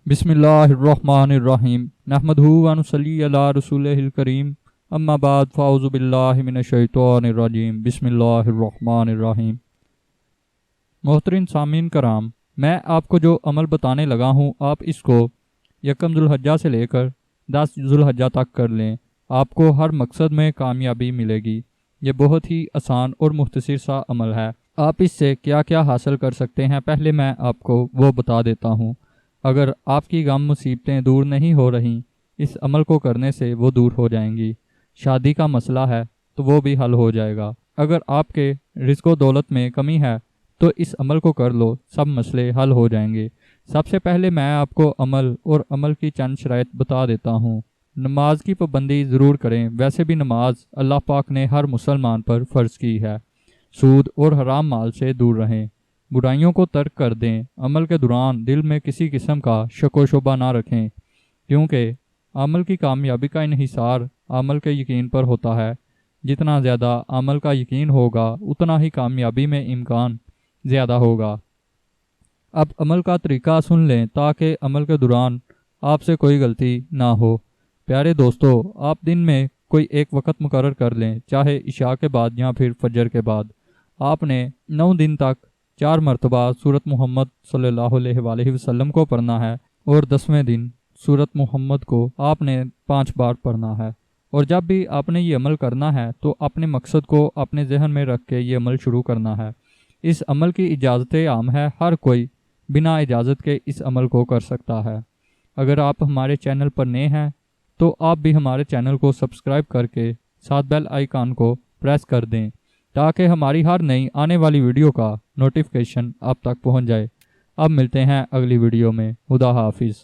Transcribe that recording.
बिस्मिल्लाहिर्रहमानिर्रहीम नहमदुहु व नुसल्ली अला रसूलिहिल करीम अम्मा बाद फ़ाऊज़ु बिल्लाहि मिनश्शैतानिर्रजीम बिस्मिल्लाहिर्रहमानिर्रहीम। मोहतरम सामीन कराम, मैं आपको जो अमल बताने लगा हूँ आप इसको यकम ज़ुल्हज्जा से लेकर 10 ज़ुल्हज्जा तक कर लें, आपको हर मकसद में कामयाबी मिलेगी। ये बहुत ही आसान और मुख्तसर सा अमल है। आप इससे क्या क्या हासिल कर सकते हैं पहले मैं आपको वो बता देता हूँ। अगर आपकी गम मुसीबतें दूर नहीं हो रही, इस अमल को करने से वो दूर हो जाएंगी। शादी का मसला है तो वो भी हल हो जाएगा। अगर आपके रिज़्क़ दौलत में कमी है तो इस अमल को कर लो, सब मसले हल हो जाएंगे। सबसे पहले मैं आपको अमल और अमल की चंद शराइत बता देता हूँ। नमाज की पाबंदी ज़रूर करें। वैसे भी नमाज अल्लाह पाक ने हर मुसलमान पर फ़र्ज़ की है। सूद और हराम माल से दूर रहें, बुराइयों को तर्क कर दें। अमल के दौरान दिल में किसी किस्म का शक व शुबा ना रखें, क्योंकि अमल की कामयाबी का इन्हिसार अमल के यकीन पर होता है। जितना ज़्यादा अमल का यकीन होगा उतना ही कामयाबी में इम्कान ज़्यादा होगा। अब अमल का तरीका सुन लें ताकि अमल के दौरान आपसे कोई गलती ना हो। प्यारे दोस्तों, आप दिन में कोई एक वक़्त मुकर्रर कर लें, चाहे इशा के बाद या फिर फजर के बाद। आपने 9 दिन तक 4 मरतबा सूरत मोहम्मद सल्लल्लाहु अलैहि वसल्लम को पढ़ना है और 10वें दिन सूरत मोहम्मद को आपने 5 बार पढ़ना है। और जब भी आपने ये अमल करना है तो अपने मकसद को अपने जहन में रख के ये अमल शुरू करना है। इस अमल की इजाज़त आम है, हर कोई बिना इजाज़त के इस अमल को कर सकता है। अगर आप हमारे चैनल पर नए हैं तो आप भी हमारे चैनल को सब्सक्राइब करके साथ बेल आइकन को प्रेस कर दें ताकि हमारी हर नई आने वाली वीडियो का नोटिफिकेशन आप तक पहुंच जाए। अब मिलते हैं अगली वीडियो में। खुदा हाफिज़।